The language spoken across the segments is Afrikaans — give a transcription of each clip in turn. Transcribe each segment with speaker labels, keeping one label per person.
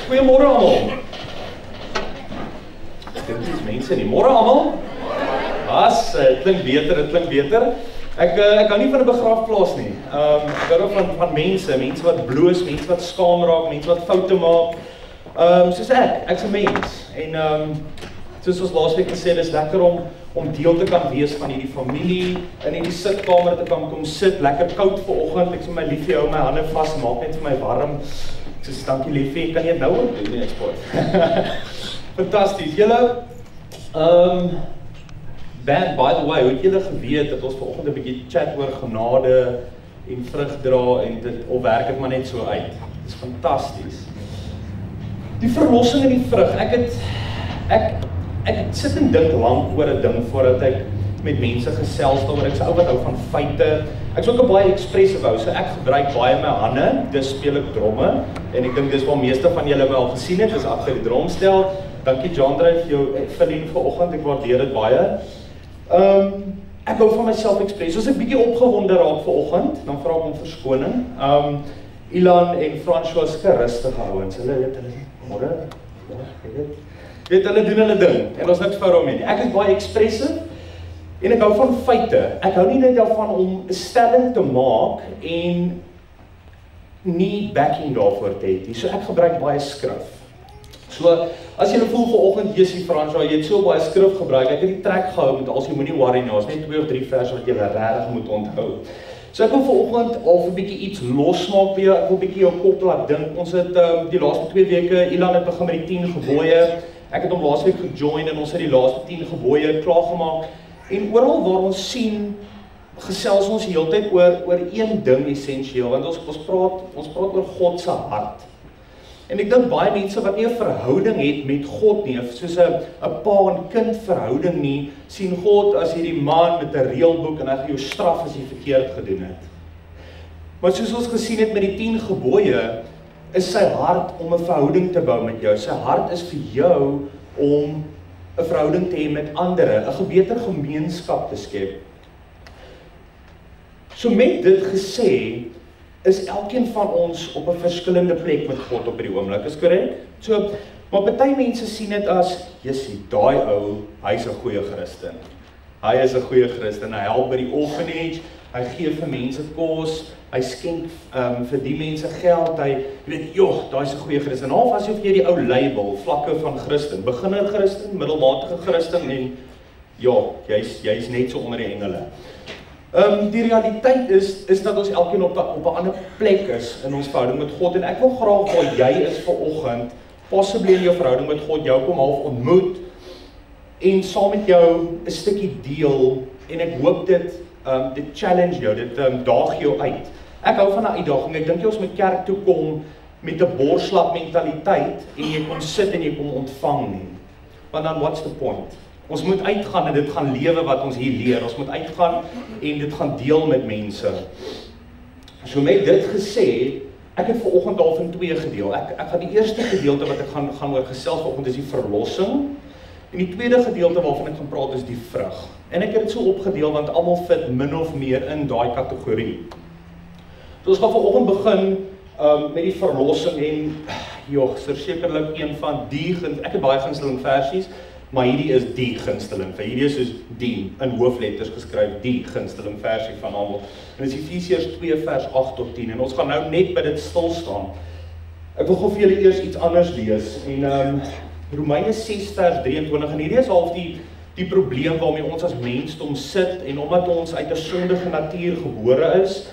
Speaker 1: Goeiemôre almal. Dit is mense nie. Môre almal. Dit klink beter. Ek hou nie van 'n begrafplaas nie. Ek hou van mense wat bloos, mense wat skaam raak, mense wat foute maak. Soos ek's 'n mens. En soos ons laasweek gesê het, is lekker om deel te kan wees van hierdie familie, in hierdie sitkamer te kan kom sit, lekker koud vanoggend. Ek sê my liefie hou my hande vas, maak net vir my warm. Ek sê dankie liefie, kan jy dit nou ook doen, nee, sport. Fantasties. Julle by the way, hoe het julle geweet dat ons vanoggend 'n bietjie chat oor genade en vrug dra en dit of werk dit maar net so uit? Dit is fantasties. Die verlossing en die vrug. Ek sit en dink lank oor 'n ding voordat ek met mense gesels daaroor. Ek's 'n ou wat hou van feite. Ek's ook 'n baie expressive ou, so ek gebruik baie my hande, dis speel ek dromme en ek dink dis waar meeste van julle my al gesien het, is agter die dromstel. Dankie Jandre vir jou verlien vanoggend, ek waardeer dit baie. Ek hou van myself express. As ek bietjie opgewonde raak vanoggend, dan vra ek om verskoning. Ilan en Francois is rustige ouens. Hulle weet môre. Weet hulle doen hulle ding en ons niks fout daarmee nie. Ek is baie expressive en ek hou van feite. Ek hou nie net daarvan om 'n stelling te maak en nie backing daarvoor te hê nie. So ek gebruik baie skrif. So as jy voel vanoggend Jessie Francois, jy het so baie skrif gebruik. Ek het die trek gehou met als jy moenie worry nie. Daar's net 2 of 3 verse wat jy regtig moet onthou. So ek wil vanoggend al 'n bietjie iets losmaak by jou. Ek wil 'n bietjie jou kop laat dink. Ons het die laaste 2 weke, Ilan het begin met die 10 gebooie. Ek het hom laasweek gejoin en ons het die laaste 10 gebooie klaargemaak. En oral waar ons sien, gesels ons die hele tyd oor een ding essensieel, want ons praat oor God se hart. En ek dink baie mense wat nie 'n verhouding het met God nie, soos 'n pa en kind verhouding nie, sien God as hierdie man met 'n reëlboek en hy gaan jou straf as jy verkeerd gedoen het. Maar soos ons gesien het met die 10 gebooie, is sy hart om 'n verhouding te bou met jou. Sy hart is vir jou om 'n verhouding te hê met ander, 'n beter gemeenskap te skep. So met dit gesê, is elkeen van ons op 'n verskillende plek met God op hierdie oomblik, is korrek? So, maar baie mense sien dit as, Jessie, daai ou, hy's 'n goeie Christen. Hy is 'n goeie Christen, hy help by die orphanage, hy gee vir mense kos, hy skenk vir die mense geld, jy weet, daai's 'n goeie Christen. Half asof jy die ou label, vlakke van Christen, beginner Christen, middelmatige Christen en jy's net so onder die engele. Die realiteit is dat ons elkeen op 'n ander plek is in ons verhouding met God, en ek wil graag waar jy is vanoggend, possibly in jou verhouding met God, jou kom half ontmoet en saam met jou 'n stukkie deel, en ek hoop dit challenge jou, dit daag jou uit. Ek hou van 'n uitdaging. Ek dink jy ons moet kerk toe kom met 'n borslap mentaliteit en jy kom sit en jy kom ontvang nie. Want dan what's the point? Ons moet uitgaan en dit gaan lewe wat ons hier leer. Ons moet uitgaan en dit gaan deel met mense. So met dit gesê, ek het vanoggend al in 2 gedeel. Ek gaan die eerste gedeelte wat ek gaan oor gesels vanoggend is die verlossing. En die tweede gedeelte waarvan ek gaan praat is die vrug. En ek het dit so opgedeel want almal fit min of meer in daai kategorie. So ons gaan vanoggend begin met die verlossing en sekerlik een van die, ek het baie gunsteling versies, maar hierdie is die gunsteling. Hierdie is soos die, in hoofletters geskryf, die gunsteling versie van almal. En dit is Efesiërs 2 vers 8 tot 10. En ons gaan nou net by dit stil staan. Ek wil gou vir julle eers iets anders lees. En Romeine 6 vers 23. En hierdie is half die probleem waarmee ons as mensdom sit, en omdat ons uit 'n sondige natuur gebore is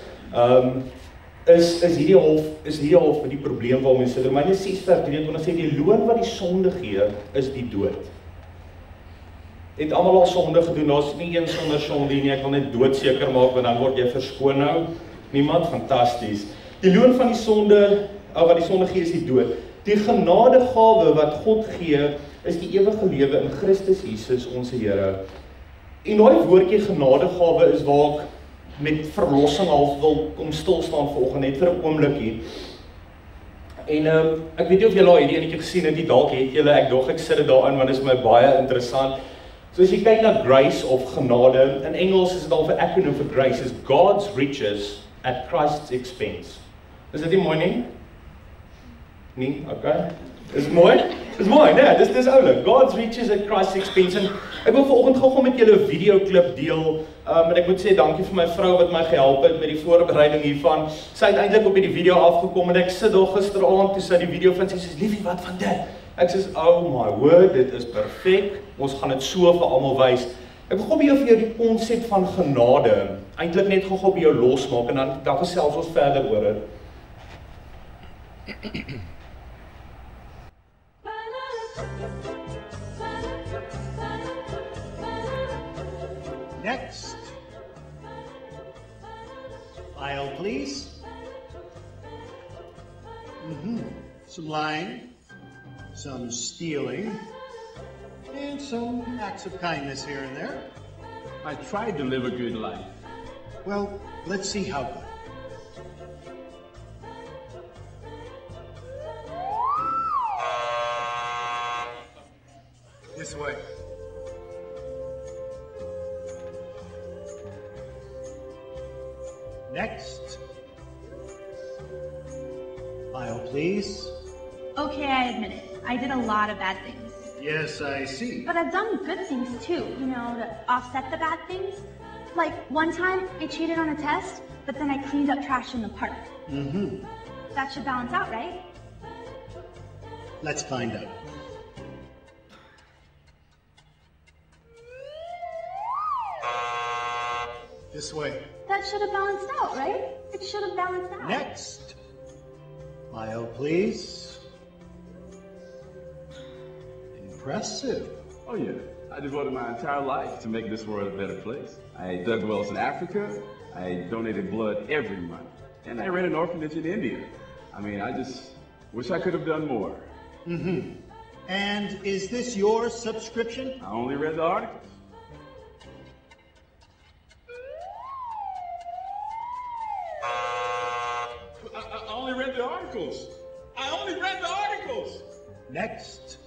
Speaker 1: hierdie half die probleem waarmee ons sit. Romeine 6 vers 23 sê die loon wat die sonde gee is die dood. Het almal al sonde gedoen? Daar's nie een sonder sonde nie. Ek wil net doodseker maak, want dan word jy verskoon nou. Niemand? Fantasties. Die loon van die sonde, wat die sonde gee, is die dood. Die genadegawe wat God gee, is die ewige lewe in Christus Jesus, ons Here. En daai woordjie genadegawe is waar ek met verlossing half wil kom stil staan vanoggend, net vir 'n oombliekie. En ek weet nie of julle al hierdie enetjie gesien het, dalk het julle, ek sit dit daarin, want dit is my baie interessant. So as jy kyk na grace of genade, in Engels is dit al 'n acronym vir grace, is God's riches at Christ's expense. Is dit nie mooi nie? Nee, okay. Is mooi? Is mooi, nee, dis oulik. God's riches at Christ's expense. En ek wil vanoggend gou met julle 'n videoklip deel. En ek moet sê dankie vir my vrou wat my gehelp het met die voorbereiding hiervan. Sy het eintlik op hierdie video afgekom en ek sit daar gisteraand toe sy die video vind, sy sê, "Liefie, wat van dit?" Ek sê, "Oh my word, dit is perfek. Ons gaan dit so vir almal wys." Ek wil gou by jou vir jou die konsep van genade eintlik net gou by jou losmaak en dan gesels ons verder oor dit.
Speaker 2: Next. Aisle, please. Some lying, some stealing, and some acts of kindness here and there.
Speaker 3: I tried to live a good life.
Speaker 2: Well, let's see how good. This way. Next. Aisle, please.
Speaker 4: Okay, I admit it. I did a lot of bad things.
Speaker 2: Yes, I see.
Speaker 4: But I've done good things too, you know, to offset the bad things. Like, one time, I cheated on a test, but then I cleaned up trash in the park. That should balance out, right?
Speaker 2: Let's find out. This way.
Speaker 4: That should have balanced out, right? It should have balanced out.
Speaker 2: Next. Aisle, please. Impressive.
Speaker 3: Oh yeah, I devoted my entire life to make this world a better place. I dug wells in Africa, I donated blood every month, and I ran an orphanage in India. I mean, I just wish I could have done more.
Speaker 2: And is this your subscription?
Speaker 3: I only read the articles. I only read the articles. I only read the articles.
Speaker 2: Next.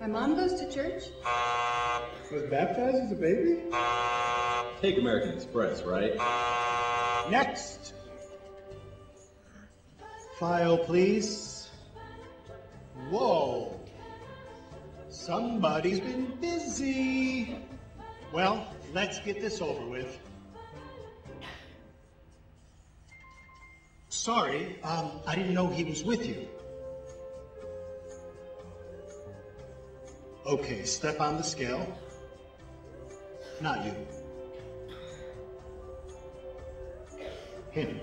Speaker 5: My mom goes to church.
Speaker 3: Was baptized as a baby?
Speaker 6: Take American Express, right?
Speaker 2: Next. File, please. Whoa. Somebody's been busy. Well, let's get this over with. Sorry, I didn't know he was with you. Okay, step on the scale. Not you. Him.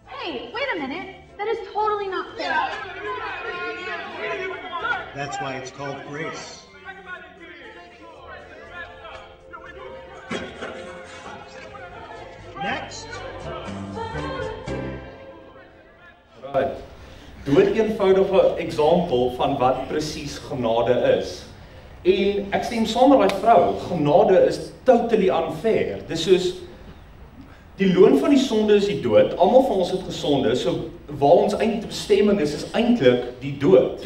Speaker 4: Hey, wait a minute. That is totally not fair.
Speaker 2: That's why it's called grace. Next.
Speaker 1: Right. Dood eenvoudige example van wat presies genade is. En ek stem saam met daai vrou, genade is totally unfair. Dis soos die loon van die sonde is die dood. Almal van ons het gesonde, so waar ons eintlik bestemming is eintlik die dood.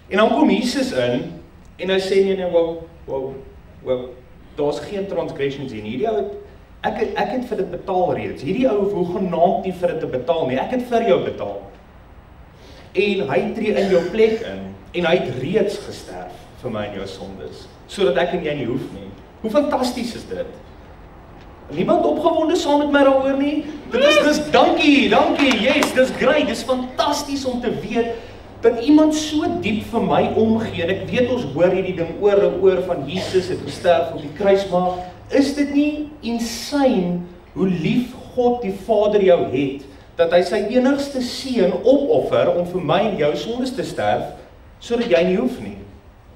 Speaker 1: En dan kom Jesus in en hy sê nee, wow, daar's geen transgressions hier nie. Ek het vir dit betaal reeds. Hierdie ou hoef genaamd nie vir dit te betaal nie. Ek het vir jou betaal. En hy tree in jou plek in en hy het reeds gesterf vir my en jou sondes, sodat ek en jy nie hoef nie. Hoe fantasties is dit? Niemand opgewonde saam met my daaroor nie? Dit is dankie, yes, dis great, dis fantasties om te weet dat iemand so diep vir my omgee. En ek weet ons hoor hierdie ding oor en oor van Jesus het gesterf op die kruis, maar is dit nie insane hoe lief God die Vader jou het, dat hy sy enigste seun opoffer om vir my en jou sondes te sterf, sodat jy nie hoef nie.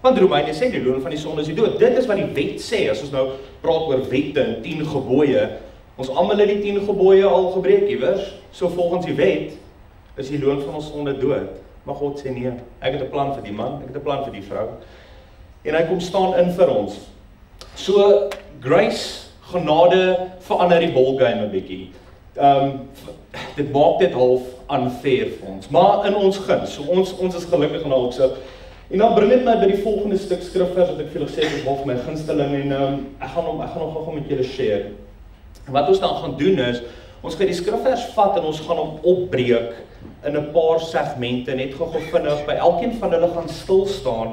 Speaker 1: Want Romeine sê die loon van die sonde is die dood. Dit is wat die wet sê, as ons nou praat oor wette en 10 gebooie, ons almal het die 10 gebooie al gebreek iewers, so volgens die wet, is die loon van ons sonde dood. Maar God sê nee, ek het 'n plan vir die man, ek het 'n plan vir die vrou, en hy kom staan in vir ons. So, grace, genade, verander die ballgame 'n bietjie. Dit maak dit half unfair vir ons, maar in ons guns, so ons is gelukkig en al so. En dan bring dit my by die volgende stuk skrifvers wat ek vir julle gesê het, is wel vir my gunsteling en ek gaan hom gou met julle share. En wat ons dan gaan doen is, ons gaan die skrifvers vat en ons gaan hom opbreek in 'n paar segmente, net gou vinnig by elkeen van hulle gaan stil staan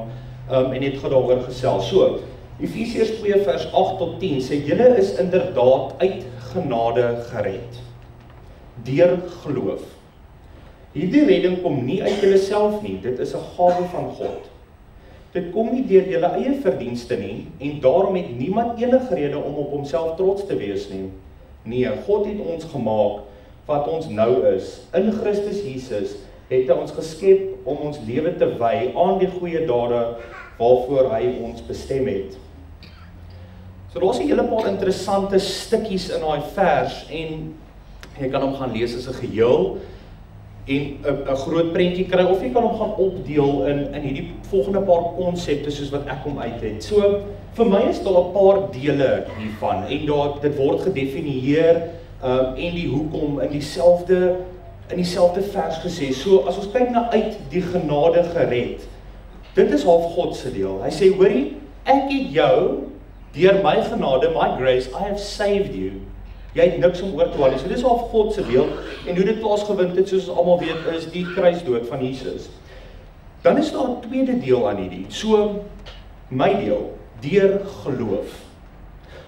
Speaker 1: en net gou daaroor gesels. So, Efesiërs 2 vers 8 tot 10 sê, julle is inderdaad uit genade gered, deur geloof. Hierdie redding kom nie uit julle self nie, dit is 'n gawe van God. Dit kom nie deur julle eie verdienste nie, en daarom het niemand enige rede om op homself trots te wees nie. Nee, God het ons gemaak wat ons nou is. In Christus Jesus het hy ons geskep om ons lewe te wy aan die goeie dade waarvoor hy ons bestem het. So daar's 'n hele paar interessante stukkies in daai vers en jy kan hom gaan lees as 'n geheel en 'n groot prentjie kry, of jy kan hom gaan opdeel in hierdie volgende paar konsepte soos wat ek hom uit het. So, vir my is daar 'n paar dele hiervan, en dit word gedefinieer, en die hoekom in dieselfde vers gesê. So, as ons kyk na uit die genade gered, dit is half God se deel. Hy sê, hoorie, ek het jou, deur my genade, my grace, I have saved you. Jy het niks om oor te haal nie. So dis half God se deel, en hoe dit plaasgevind het, soos ons almal weet, is die kruisdood van Jesus. Dan is daar 'n tweede deel aan hierdie. So, my deel, deur geloof.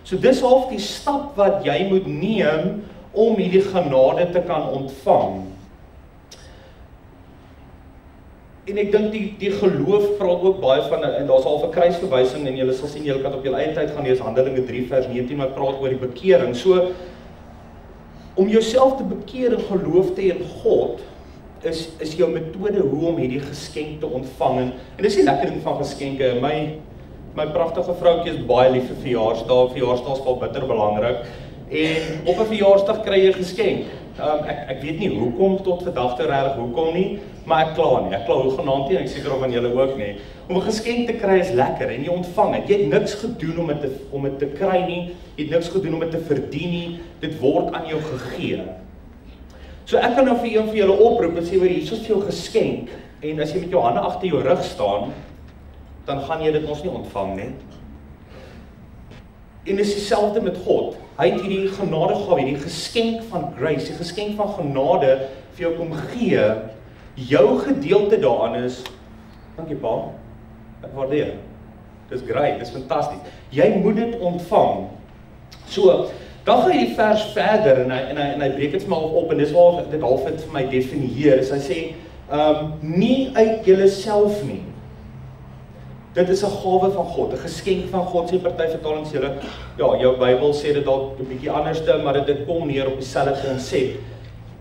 Speaker 1: So dis half die stap wat jy moet neem om hierdie genade te kan ontvang. En ek dink die geloof praat ook baie van, en daar's al 'n kruisverwysing, en julle sal sien, julle kan op julle eie tyd gaan lees, Handelinge 3 vers 19, wat praat oor die bekering. So, om jouself te bekeer en geloof te hê in God, is jou metode hoe om hierdie geskenk te ontvang. En dis die lekker ding van geskenke. My pragtige vroutjie is baie lief vir verjaarsdae. Verjaarsdae is wel bitter belangrik. En op 'n verjaarsdag kry jy 'n geskenk. Ek weet nie hoekom tot vandag toe regtig hoekom nie, maar ek kla nie. Ek kla hoegenaamd nie, en ek seker of van julle ook nie. Om 'n geskenk te kry is lekker en jy ontvang dit. Jy het niks gedoen om dit te kry nie. Jy het niks gedoen om dit te verdien nie. Dit word aan jou gegee. So ek kan nou vir julle oproep en sê, hier is vir jou geskenk, en as jy met jou hande agter jou rug staan, dan gaan jy dit ons nie ontvang nie. En dis dieselfde met God. Hy het hierdie genadegawe, hierdie geskenk van grace, die geskenk van genade vir jou kom gee. Jou gedeelte daaraan is, dankie pa, ek waardeer. Dis great, dis fantasties. Jy moet dit ontvang. So, dan gaan hy die vers verder en hy breek dit vir my op, en dis waar dit half het vir my definieer. Hy sê, nie uit julle self nie. Dit is 'n gawe van God, 'n geskenk van God, sê party vertalings julle. Ja, jou Bybel sê dit dalk 'n bietjie anderste, maar dit kom neer op dieselfde konsep.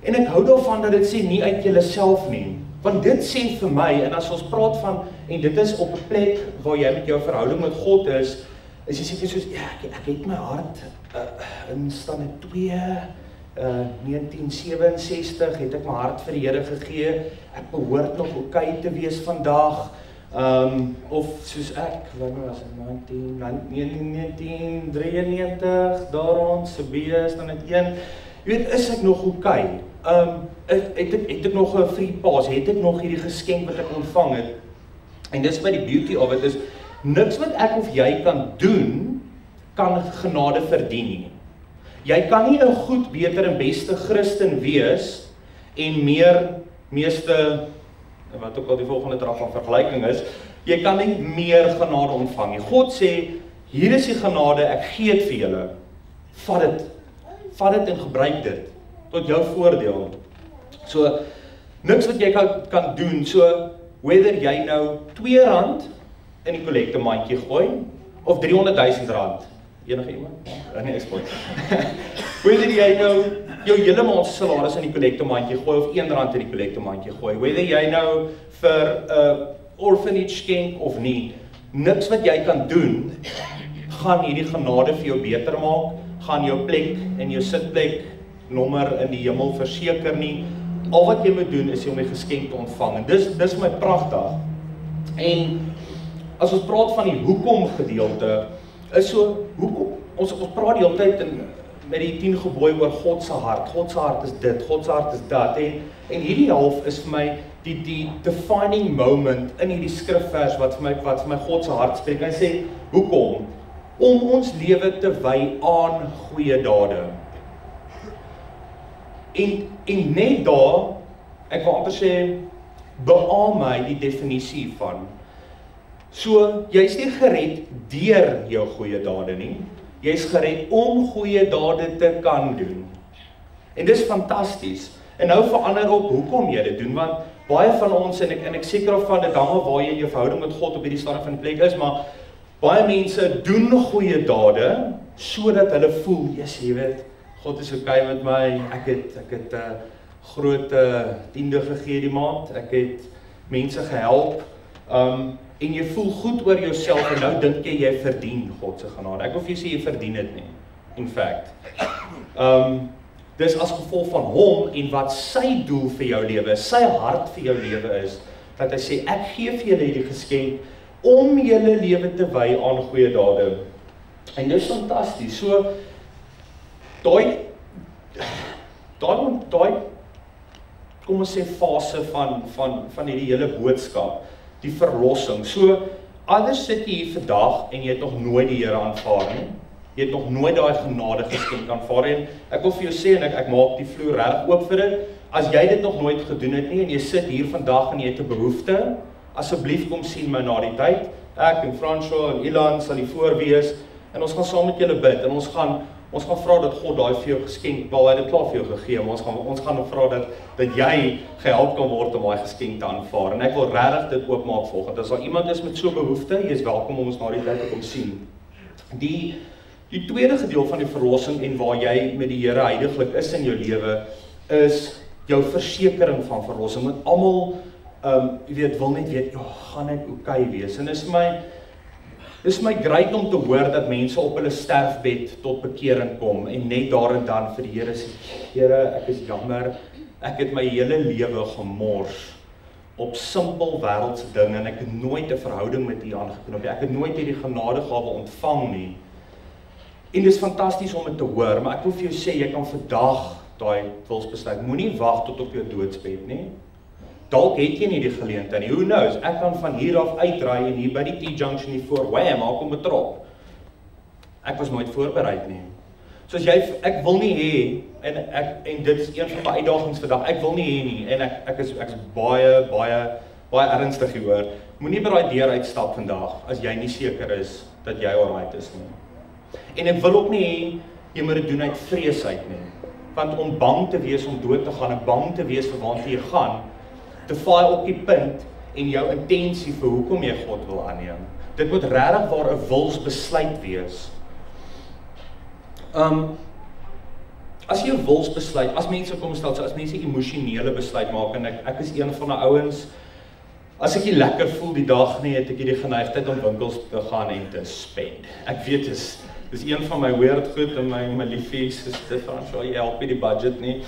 Speaker 1: En ek hou daarvan dat dit sê nie uit julle self nie. Want dit sê vir my, en as ons praat van, en dit is op 'n plek waar jy met jou verhouding met God is jy sê soos, ja, ek het my hart in Stande 2, 1967 het ek my hart vir die Here gegee. Ek behoort nog okay te wees vandag. Of soos ek, wanneer was dit, 1993, daarom, Sebees, dan het 1, jy weet, is ek nog okay? Het ek nog 'n free pass, het ek nog hierdie geskenk wat ek ontvang het? En dis by die beauty of it is, niks wat ek of jy kan doen, kan genade verdien nie. Jy kan nie 'n goed, beter en beste Christen wees, en meeste, wat ook al die volgende trap van vergelyking is, jy kan nie meer genade ontvang nie. God sê, hier is die genade, ek gee dit vir julle. Vat dit en gebruik dit, tot jou voordeel. So, niks wat jy kan doen, so, whether jy nou R2 in die kollektemaandjie gooi, of R300.000, enige iemand? Nee, ek spot. Whether jy nou jou hele maand salaris in die kollektemaandjie gooi, of R1 in die kollektemaandjie gooi, whether jy nou vir orphanage skenk of nie, niks wat jy kan doen, gaan hierdie genade vir jou beter maak, gaan jou plek en jou sitplek nommer in die hemel verseker nie. Al wat jy moet doen is om die geskenk te ontvang, en dis my pragtig. En as ons praat van die hoekom gedeelte, is so, hoekom, ons praat die hele tyd met die 10 gebooie oor God se hart is dit, God se hart is dat, en hierdie half is vir my die defining moment in hierdie skrifvers wat vir my God se hart spreek. Hy sê, hoekom? Om ons lewe te wy aan goeie dade. En net daar, ek wil amper sê, beaam my die definisie van. So, jy is nie gered deur jou goeie dade nie. Jy is gered om goeie dade te kan doen. En dis fantasties. En nou verander op hoekom jy dit doen, want baie van ons, en ek seker of van dit hang waar jy in jou verhouding met God op hierdie stadium van die plek is, maar baie mense doen goeie dade, sodat hulle voel, jy weet, God is okay met my, ek het groot tiende gegee die maand, ek het mense gehelp, en jy voel goed oor jouself, en nou dink jy verdien God se genade. Ek wil vir jou sê, jy verdien dit nie, in fact. Dis as gevolg van hom, en wat sy doel vir jou lewe, sy hart vir jou lewe is, dat hy sê, ek gee vir julle die geskenk, om julle lewe te wy aan goeie dade. En dis fantasties, so, daai, kom ons sê, fase van hierdie hele boodskap, die verlossing. So, anders sit jy hier vandag en jy het nog nooit die Here aanvaar nie. Jy het nog nooit daai genade geskenk aanvaar en ek wil vir jou sê en ek maak die vloer reg oop vir dit. As jy dit nog nooit gedoen het nie en jy sit hier vandag en jy het 'n behoefte, asseblief kom sien my na die tyd. Ek en Francois en Ilan sal hier voor wees en ons gaan saam met julle bid en ons gaan vra dat God daai vir jou geskenk, wel hy het dit klaar vir jou gegee, maar ons gaan vra dat jy gehelp kan word om daai geskenk te aanvaar. En ek wil regtig dit oopmaak volgende. As daar iemand is met so 'n behoefte, jy is welkom om ons na die tyd te kom sien. Die tweede gedeelte van die verlossing en waar jy met die Here heiliglik is in jou lewe, is jou versekering van verlossing. Want almal, wil net weet, gaan ek okay wees? En dis my great om te hoor dat mense op hulle sterfbed tot bekering kom en net daar en dan vir die Here sê, Here, ek is jammer, ek het my hele lewe gemors op simpel wêreldse dinge en ek het nooit 'n verhouding met U aangeknoop nie. Ek het nooit hierdie genadegawe ontvang nie. En dis fantasties om dit te hoor, maar ek wil vir jou sê, jy kan vandag daai wilsbesluit, moenie wag tot op jou doodsbed nie. Dalk het jy nie die geleentheid nie. Who knows? Ek kan van hier af uitdraai en hier by die T-junction hier voor, wham, maak hom betrok. Ek was nooit voorbereid nie. Soos ek wil nie hê en dit is een van my uitdagings vandag. Ek wil nie hê nie en ek is baie ernstig hier hoor. Moenie by daai deur uitstap vandag as jy nie seker is dat jy alright is nie. En ek wil ook nie hê jy moet dit doen uit vrees uit nie. Want om bang te wees om dood te gaan, en bang te wees vir waartoe jy gaan, te vaai op die punt en jou intensie vir hoekom jy God wil aanneem. Dit moet regtig waar 'n wilsbesluit wees. As jy 'n wilsbesluit, as mense kom stel, so as mense emosionele besluit maak en ek is een van die ouens, as ek nie lekker voel die dag nie, het ek die geneigtheid om winkels te gaan en te spend. Ek weet dis een van my weird goed en my liefies is dit Francois, jy help nie die budget nie.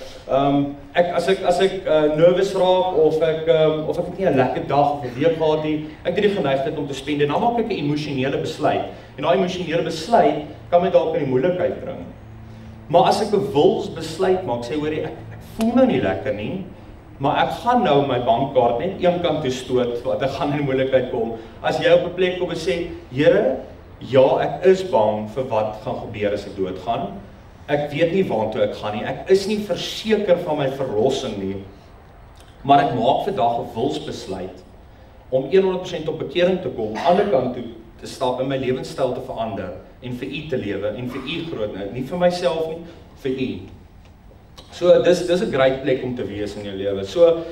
Speaker 1: As ek nervous raak of ek het nie 'n lekker dag of 'n week gehad nie, ek het die geneigtheid om te spend en dan maak ek 'n emosionele besluit. En daai emosionele besluit kan my dalk in die moeilikheid bring. Maar as ek 'n wilsbesluit maak, sê hoorie, ek voel nou nie lekker nie, maar ek gaan nou my bankkaart net een kant toe stoot, want ek gaan in die moeilikheid kom. As jy op 'n plek kom en sê, Here, ja, ek is bang vir wat gaan gebeur as ek doodgaan. Ek weet nie waartoe ek gaan nie. Ek is nie verseker van my verlossing nie. Maar ek maak vandag 'n wilsbesluit om 100% op bekering te kom, aan die ander kant toe te stap en my lewenstyl te verander en vir U te lewe en vir U groot nou, nie vir myself nie, vir U. So dis 'n great plek om te wees in jou lewe. So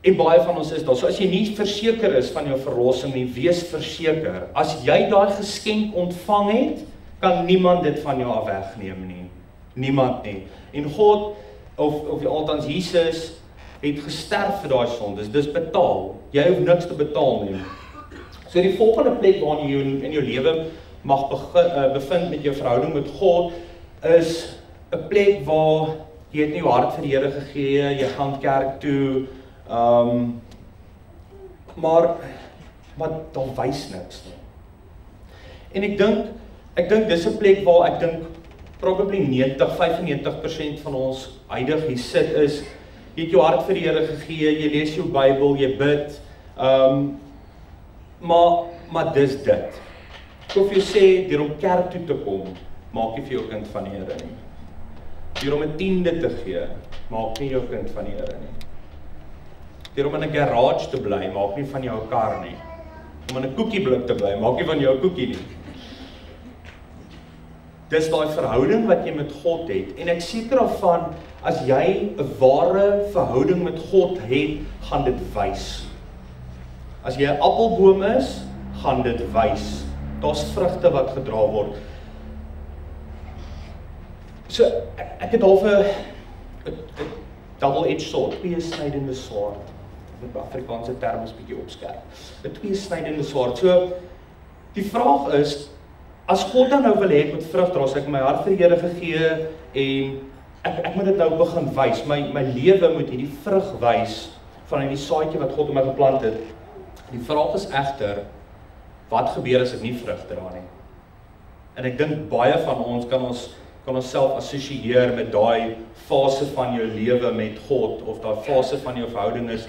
Speaker 1: en baie van ons is daar. So as jy nie verseker is van jou verlossing nie, wees verseker. As jy daai geskenk ontvang het, kan niemand dit van jou af wegneem nie. Niemand nie. En God of althans Jesus het gesterf vir daai sondes. Dis betaal. Jy hoef niks te betaal nie. So die volgende plek waarin jy in jou lewe mag bevind met jou verhouding met God is 'n plek waar jy het nie jou hart vir die Here gegee, jy gaan kerk toe, maar daar wys niks nie. En ek dink dis 'n plek waar ek dink probably 95% van ons huidig hier sit is, jy het jou hart vir die Here gegee, jy lees jou Bybel, jy bid, maar dis dit. Ek wil vir jou sê, deur om kerk toe te kom, maak jy vir jou kind van die Here nie. Deur om 'n 10de te gee, maak nie jou kind van die Here nie. Deur om in 'n garage te bly, maak nie van jou 'n kar nie. Om in 'n koekieblik te bly, maak nie van jou 'n koekie nie. Dis daai verhouding wat jy met God het. En ek seker daarvan, as jy 'n ware verhouding met God het, gaan dit wys. As jy 'n appelboom is, gaan dit wys. Daar's vrugte wat gedra word. So, ek het half 'n double-edged sword, tweesnydende swaard. Met Afrikaanse term is bietjie opskerp. 'n Tweesnydende swaard. So, die vraag is, as God dan nou wil hê ek moet vrug dra, ek my hart vir die Here gegee en ek moet dit nou begin wys. My lewe moet hierdie vrug wys van die saadjie wat God in my geplant het. Die vraag is egter, wat gebeur as ek nie vrug dra nie? En ek dink baie van ons kan ons self assosieer met daai fase van jou lewe met God of daai fase van jou verhouding is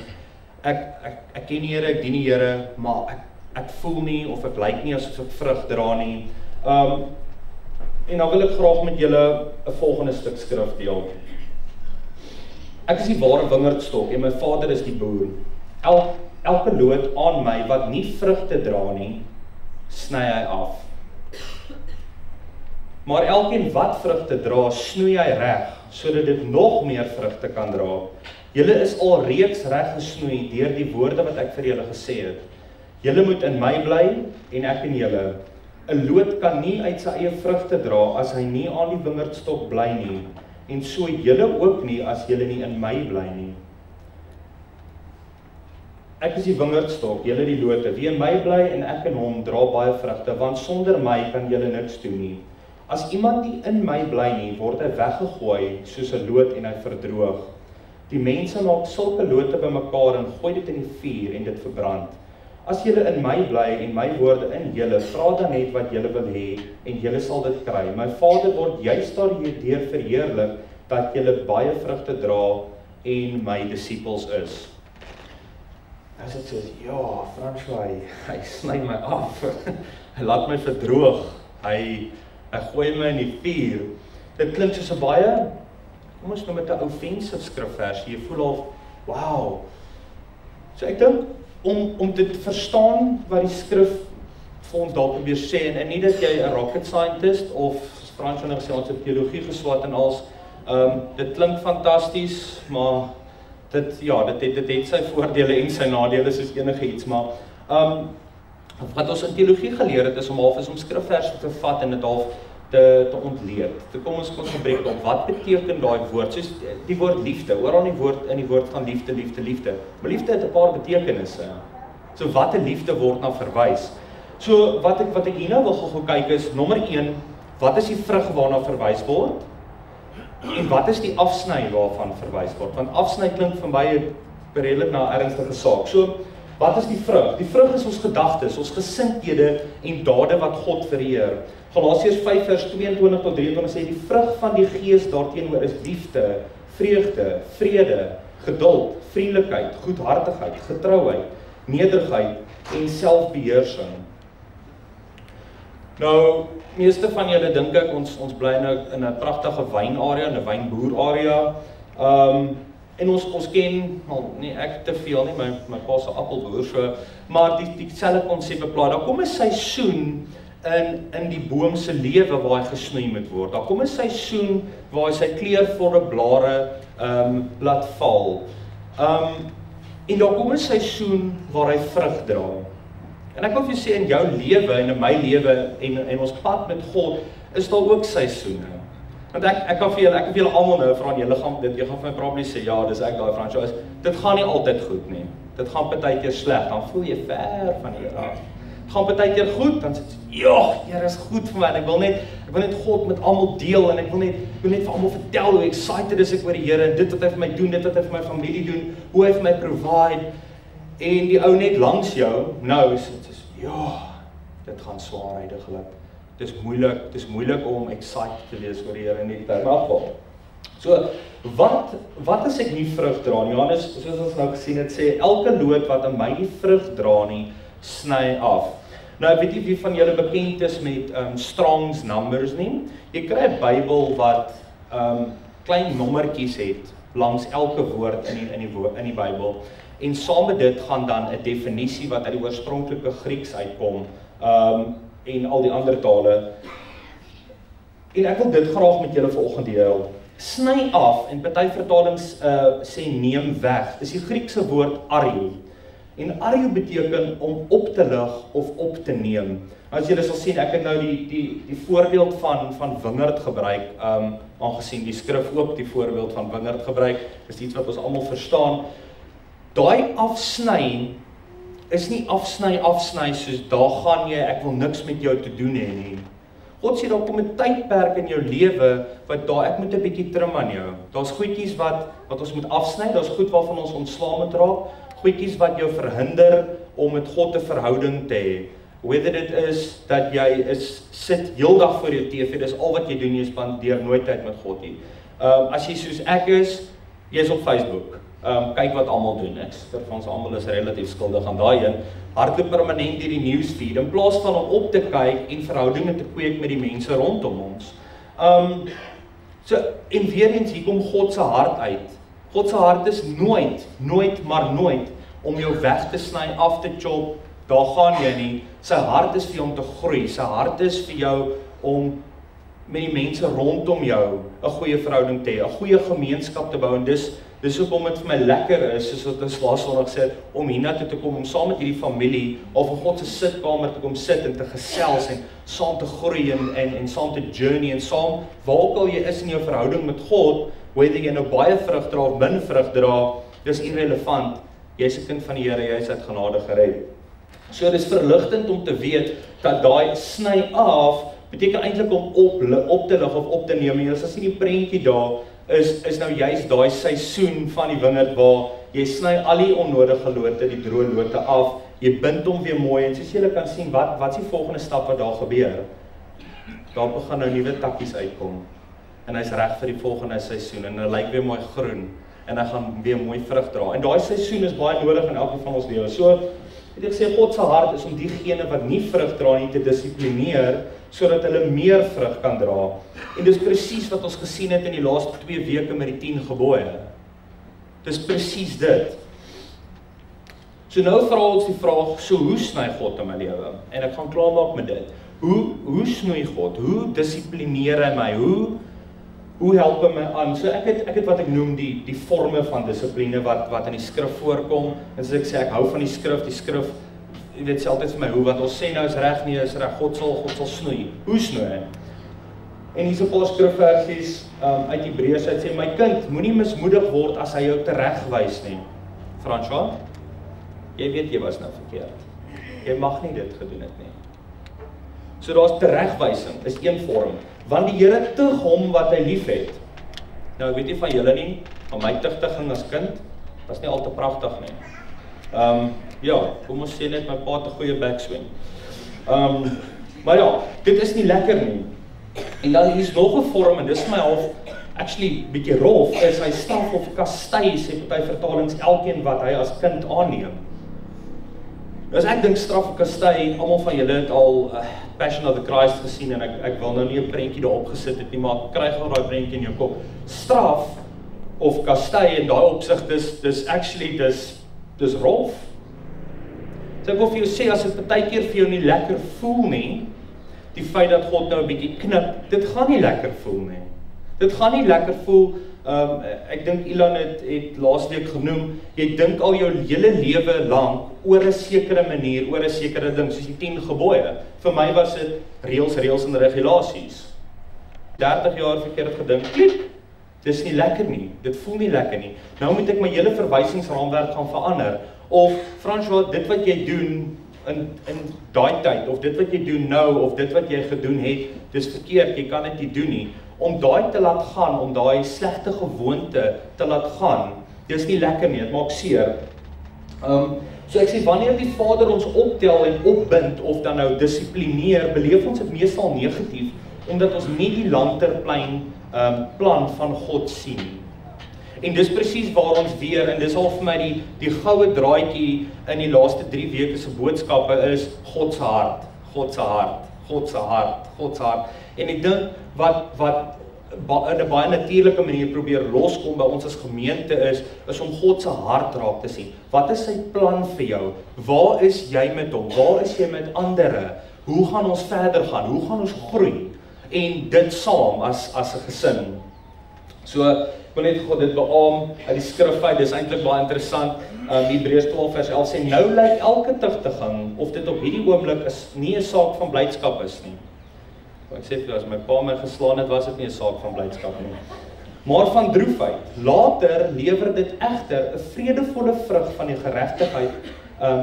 Speaker 1: ek ken die Here, ek dien die Here, maar ek voel nie of ek lyk nie asof ek vrug dra nie. En dan wil ek graag met julle 'n volgende stuk skrif deel. Ek is die ware wingerdstok en my Vader is die boer. Elke loot aan my wat nie vrugte dra nie, sny hy af. Maar elkeen wat vrugte dra, snoei hy reg, sodat dit nog meer vrugte kan dra. Julle is al reeds reg gesnoei deur die woorde wat ek vir julle gesê het. Julle moet in my bly en ek in julle. 'n Loot kan nie uit sy eie vrugte dra as hy nie aan die wingerdstok bly nie, en so julle ook nie as julle nie in my bly nie. Ek is die wingerdstok, julle die lote. Wie in my bly en ek in hom, dra baie vrugte, want sonder my kan julle niks doen nie. As iemand nie in my bly nie, word hy weggegooi soos 'n loot en hy verdroog. Die mense maak sulke lote bymekaar en gooi dit in die vuur en dit verbrand. As julle in my bly en my woorde in julle, vra dan net wat julle wil hê en julle sal dit kry. My Vader word juist daardeur verheerlik dat julle baie vrugte dra en my disippels is. As dit sê, ja, Francois, hy sny my af. Hy laat my verdroog. Hy gooi my in die vuur. Dit klink soos 'n baie, kom ons noem dit 'n offensive skrifversie. Jy voel al, wow. So ek dink, om dit te verstaan wat die skrif vir ons daar probeer sê, en nie dat jy 'n rocket scientist of Frans nou gesê ons het teologie geswat en als, dit klink fantasties, maar dit het sy voordele en sy nadele soos enige iets, maar wat ons in teologie geleer het is om half om skrifverse te vat en dit half te ontleed. Kom ons gebruik om wat beteken daai woord? Soos die woord liefde, oral in die woord van liefde. Maar liefde het 'n paar betekenisse. So wat 'n liefde word na verwys. So wat ek hierna wil gou kyk is, nommer 1, wat is die vrug waarna verwys word? En wat is die afsny waarvan verwys word? Want afsny klink vir my redelik na 'n ernstige saak. So, wat is die vrug? Die vrug is ons gedagtes, ons gesindhede en dade wat God vereer. Galasiërs 5 vers 22 tot 23 sê die vrug van die Gees daarteenoor is liefde, vreugde, vrede, geduld, vriendelikheid, goedhartigheid, getrouheid, nederigheid en selfbeheersing. Nou, meeste van julle dink ek, ons bly nou in 'n pragtige wynarea, 'n wynboerarea. En ons ken, nie ek te veel nie, my pa se appelboer, so, maar dieselfde konsep beplaas. Daar kom 'n seisoen in die boom se lewe waar hy gesnoei moet word. Daar kom 'n seisoen waar hy sy kleurvolle blare laat val. En daar kom 'n seisoen waar hy vrug dra. En ek wil vir jou sê, in jou lewe en in my lewe en ons pad met God, is daar ook seisoene. Want ek kan vir julle almal nou vra, jy gaan vir my probably sê, ja, dis ek daai Francois, dit gaan nie altyd goed nie. Dit gaan partykeer sleg, dan voel jy ver van die Here af. Dit gaan partykeer goed, dan sê jy, ja, Here is goed vir my, en ek wil net God met almal deel, en ek wil net vir almal vertel hoe excited is ek oor die Here, en dit wat hy vir my doen, dit wat hy vir my familie doen, hoe hy vir my provide, en die ou net langs jou, nou is dit, ja, dit gaan swaar uiteindelik. Dis moeilik om excited te wees oor die Here in die term afval. So, wat as ek nie vrug dra nie? Johannes, soos ons nou gesien het, sê, elke loot wat aan my nie vrug dra nie, sny af. Nou, ek weet nie wie van julle bekend is met Strong's numbers nie. Jy kry 'n Bybel wat klein nommertjies het langs elke woord in die Bybel. En saam met dit gaan dan 'n definisie wat uit die oorspronklike Grieks uitkom en al die ander tale. En ek wil dit graag met julle vanoggend deel. Sny af, en party vertalings sê neem weg, is die Griekse woord ario. En ario beteken om op te lig of op te neem. As julle sal sien, ek het nou die voorbeeld van wingerd gebruik, aangesien die skrif ook die voorbeeld van wingerd gebruik, is iets wat ons almal verstaan. Daai afsny is nie afsny soos daar gaan jy, ek wil niks met jou te doen hê nie. God sê, daar kom 'n tydperk in jou lewe, wat daar, ek moet 'n bietjie trim aan jou. Daar's goedjies wat ons moet afsny, daar's goed waarvan ons ontslae moet raak, goedjies wat jou verhinder om met God 'n verhouding te hê. Whether dit is dat jy sit heeldag voor jou TV, dis al wat jy doen, jy spandeer nooit tyd met God nie. As jy soos ek is, jy is op Facebook. Kyk wat almal doen. Ek sê vir ons almal is relatief skuldig aan daai een. Hardloop permanent deur die newsfeed in plaas van om op te kyk en verhoudinge te kweek met die mense rondom ons. En weer eens, hier kom God se hart uit. God se hart is nooit om jou weg te sny, af te chop. Daar gaan jy nie. Sy hart is vir jou om te groei. Sy hart is vir jou om met die mense rondom jou 'n goeie verhouding te hê, 'n goeie gemeenskap te bou. En dis hoekom dit vir my lekker is, soos wat ons laas Sondag sê, om hiernatoe te kom, om saam met hierdie familie of in God se sitkamer te kom sit en te gesels en saam te groei en saam te journey en saam, waar ook al jy is in jou verhouding met God, whether jy nou baie vrug dra of min vrug dra, dis irrelevant. Jy's 'n kind van die Here, jy's uit genade gered. So dis verligtend om te weet dat daai sny af beteken eintlik om op te lig of op te neem. En as jy sien die prentjie daar is nou juist daai seisoen van die wingerd waar jy sny al die onnodige lote, die droë lote af, jy bind hom weer mooi en soos julle kan sien, wat is die volgende stap wat daar gebeur? Daar begin nou nuwe takkies uitkom en hy's reg vir die volgende seisoen en hy lyk weer mooi groen en hy gaan weer mooi vrug dra. En daai seisoen is baie nodig in elke van ons lewe. So het ek sê, God se hart is om diegene wat nie vrug dra nie te dissiplineer, sodat hulle meer vrug kan dra. En dis presies wat ons gesien het in die laaste 2 weke met die 10 gebooie. Dis presies dit. So nou vra ons die vraag, so hoe sny God in my lewe? En ek gaan klaarmaak met dit. Hoe snoei God? Hoe dissiplineer hy my? Hoe help hy my aan? So ek het wat ek noem die forme van dissipline wat in die skrif voorkom. En soos ek sê, ek hou van die skrif, jy weet sê altyd vir my, hoe wat ons sê nou is reg, nie is reg, God sal snoei. Hoe snoei hy? En hier's 'n paar skrifversies uit Hebreërs uit sê, my kind, moenie mismoedig word as hy jou teregwys nie. Francois, jy weet jy was nou verkeerd. Jy mag nie dit gedoen het nie. So daar's teregwysing, is een vorm. Want die Here tug hom wat hy liefhet. Nou ek weet nie van julle nie, maar my tugtiging as kind was nie al te pragtig nie. Ja, kom ons sê net my pa het 'n goeie backswing. Maar ja, dit is nie lekker nie. En dan is nog 'n vorm en dis my half actually bietjie rof, is hy straf of kastei, sê party vertalings, elkeen wat hy as kind aanneem. As ek dink straf of kastei, almal van julle het al Passion of the Christ gesien en ek wil nou nie 'n prentjie daarop gesit het nie, maar kry gou daai prentjie in jou kop. Straf of kastei in daai opsig dis rof. So ek wil vir jou sê, as dit partykeer vir jou nie lekker voel nie, die feit dat God nou 'n bietjie knip, dit gaan nie lekker voel nie. Dit gaan nie lekker voel. Ek dink Ilan het laasweek genoem, jy dink al jou hele lewe lank oor 'n sekere manier, oor 'n sekere ding, soos die 10 gebooie. Vir my was dit reëls en regulasies. 30 jaar verkeerd gedink, klik, dis nie lekker nie, dit voel nie lekker nie. Nou moet ek my hele verwysingsraamwerk gaan verander. Of, Francois, dit wat jy doen in daai tyd, of dit wat jy doen nou, of dit wat jy gedoen het, dis verkeerd, jy kan dit nie doen nie. Om daai te laat gaan, om daai slegte gewoonte te laat gaan, dis nie lekker nie, dit maak seer. So ek sê, wanneer die Vader ons optel en opbind, of dan nou dissiplineer, beleef ons dit meestal negatief, omdat ons nie die langtermyn plan van God sien. En dis presies waar ons weer, en dis al vir my die goue draadjie in die laaste 3 weke se boodskappe is, God se hart, God se hart, God se hart, God se hart. En ek dink, wat in 'n baie natuurlike manier probeer loskom by ons as gemeente is om God se hart raak te sien. Wat is sy plan vir jou? Waar is jy met hom? Waar is jy met ander? Hoe gaan ons verder gaan? Hoe gaan ons groei? En dit saam as 'n gesin. So, ek wil net God dit beamoen uit die skrif uit, dis eintlik baie interessant. Hebreërs 12 vers 11 sê, nou lyk elke tugtiging, of dit op hierdie oomblik is nie 'n saak van blydskap is nie. Ek sê vir jou, as my pa my geslaan het, was dit nie 'n saak van blydskap nie. Maar van droefheid. Later lewer dit egter 'n vredevolle vrug van die geregtigheid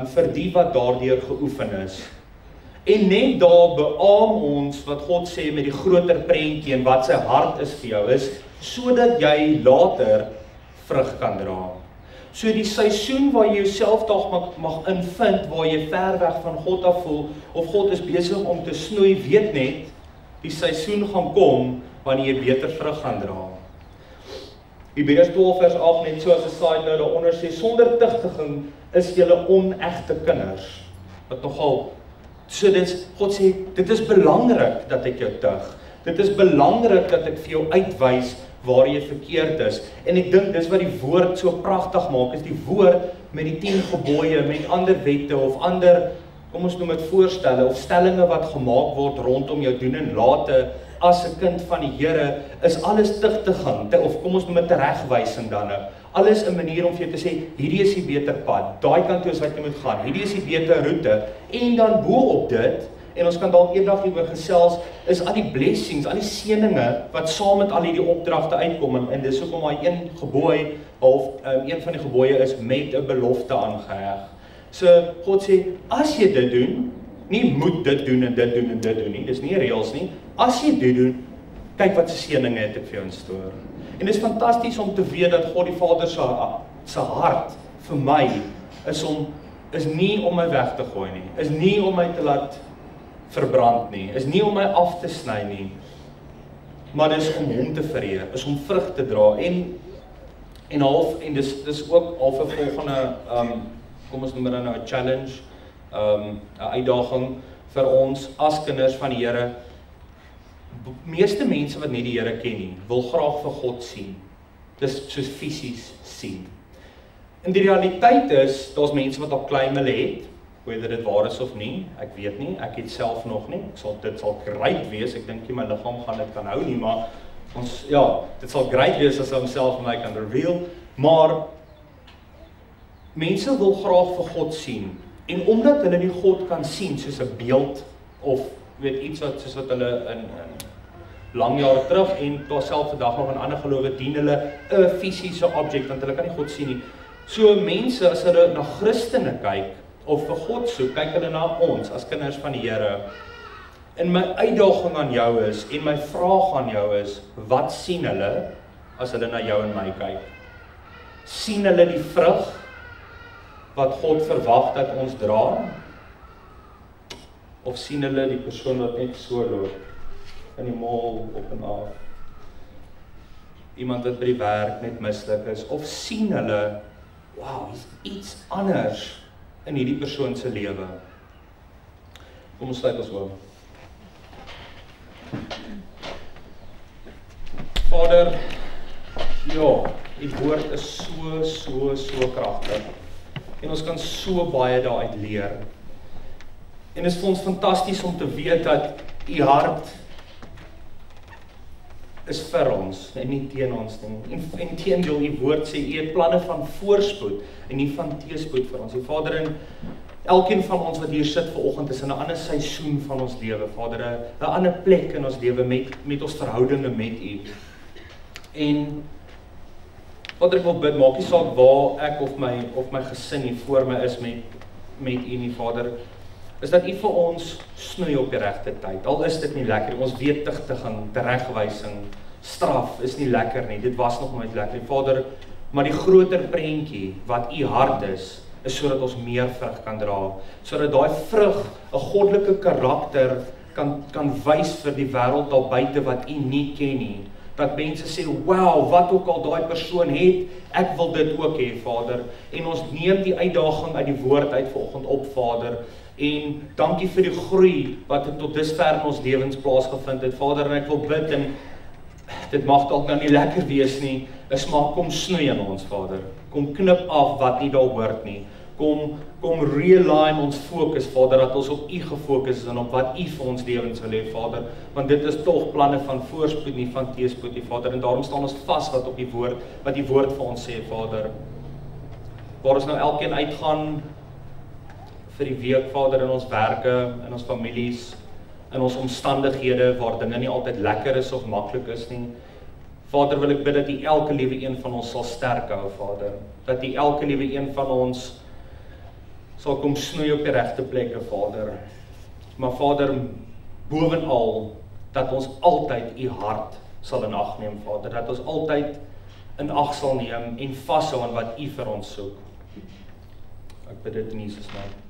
Speaker 1: vir die wat daardeur geoefen is. En net daar beamoen ons wat God sê met die groter prentjie en wat sy hart is vir jou is, sodat jy later vrug kan dra. So die seisoen waar jy jouself dalk mag invind, waar jy ver weg van God af voel, of God is besig om te snoei, weet net, die seisoen gaan kom, wanneer jy beter vrug gaan dra. Hebreërs 12 vers 8, net so as 'n side note daaronder sê, sonder tugtiging is julle onegte kinders. Wat nogal, so God sê, dit is belangrik dat ek jou tug. Dit is belangrik dat ek vir jou uitwys waar jy verkeerd is. En ek dink dis wat die woord so pragtig maak, is die woord met die 10 gebooie, met ander wette of ander, kom ons noem dit voorstelle of stellinge wat gemaak word rondom jou doen en late as 'n kind van die Here, is alles tugtiging, of kom ons noem dit teregwysing dan. Alles 'n manier om vir jou te sê, hierdie is die beter pad, daai kant toe is wat jy moet gaan, hierdie is die beter roete, en dan bo op dit, en ons kan dalk eendag hieroor gesels, is al die blessings, al die seëninge wat saam met al hierdie opdragte uitkom, en dis hoekom daai een gebooie, of een van die gebooie is met 'n belofte aangeheg. So God sê, as jy dit doen, nie moet dit doen en dit doen en dit doen nie, dis nie reëls nie, as jy dit doen, kyk wat se seëninge het ek vir jou instoor. En dit is fantasties om te weet dat God die Vader se hart vir my is nie om my weg te gooi nie, is nie om my te laat verbrand nie, is nie om my af te sny nie, maar dis om hom te vereer, is om vrug te dra, en dis ook half 'n volgende, kom ons noem dit nou 'n challenge, 'n uitdaging vir ons as kinders van die Here. Meeste mense wat nie die Here ken nie, wil graag vir God sien. Dis soos fisies sien. En die realiteit is, daar's mense wat al kleinmele het, whether dit waar is of nie, ek weet nie, ek het self nog nie, dit sal great wees, ek dink nie my liggaam gaan dit kan hou nie, maar dit sal great wees as hy homself my kan reveal, maar mense wil graag vir God sien, en omdat hulle nie God kan sien, soos 'n beeld, of iets soos wat hulle in lang jare terug, en tot selfs vandag nog in ander gelowe dien hulle 'n fisiese objek, want hulle kan nie God sien nie. So mense, as hulle na Christene kyk, of vir God soek, kyk hulle na ons, as kinders van die Here. En my uitdaging aan jou is, en my vraag aan jou is, wat sien hulle, as hulle na jou en my kyk? Sien hulle die vrug, wat God verwag dat ons dra? Of sien hulle die persoon wat net so loop, in die mall, op en af? Iemand wat by die werk net misluk is, of sien hulle, wow, is iets anders in hierdie persoon se lewe? Kom ons sluit ons oop. Vader, ja, die woord is so kragtig. En ons kan so baie daaruit leer. En dit is vir ons fantasties om te weet dat u hart is vir ons en nie teen ons nie. En teendeel, die woord sê, u het planne van voorspoed en nie van teëspoed vir ons. Die Vader, en elkeen van ons wat hier sit vanoggend is in 'n ander seisoen van ons lewe, Vader, 'n ander plek in ons lewe met ons verhoudinge met u. En Vader, ek wil bid, maak nie saak waar ek of my gesin hier voor my is met u nie, Vader, is dat u vir ons snoei op die regte tyd. Al is dit nie lekker, ons weet tugtiging, teregwysing, straf is nie lekker nie, dit was nog nooit lekker nie, Vader, maar die groter prentjie wat u hart is sodat ons meer vrug kan dra, sodat daai vrug 'n goddelike karakter kan wys vir die wêreld daar buite wat u nie ken nie, dat mense sê, wow, wat ook al daai persoon het, ek wil dit ook hê, Vader, en ons neem die uitdaging uit die woord uit vanoggend op, Vader, en dankie vir die groei, wat tot dusver in ons lewens plaasgevind het, Vader, en ek wil bid, en dit mag dalk nou nie lekker wees nie, is maar kom snoei in ons, Vader, kom knip af wat nie daar hoort nie, kom realign ons fokus, Vader, dat ons op U gefokus is en op wat U vir ons lewens wil hê, Vader, want dit is tog planne van voorspoed nie, van teëspoed nie, Vader, en daarom staan ons vas wat op die woord, wat die woord vir ons sê, Vader, waar ons nou elkeen uitgaan vir die week, Vader, in ons werke, in ons families, in ons omstandighede, waar dinge nie altyd lekker is of maklik is nie, Vader, wil ek bid dat U elke liewe een van ons sal sterk hou, Vader, dat U elke liewe een van ons sal kom snoei op die regte plekke, Vader. Maar Vader, bovenal, dat ons altyd U hart sal in ag neem, Vader, dat ons altyd in ag sal neem en vashou aan wat U vir ons soek. Ek bid dit in Jesus naam.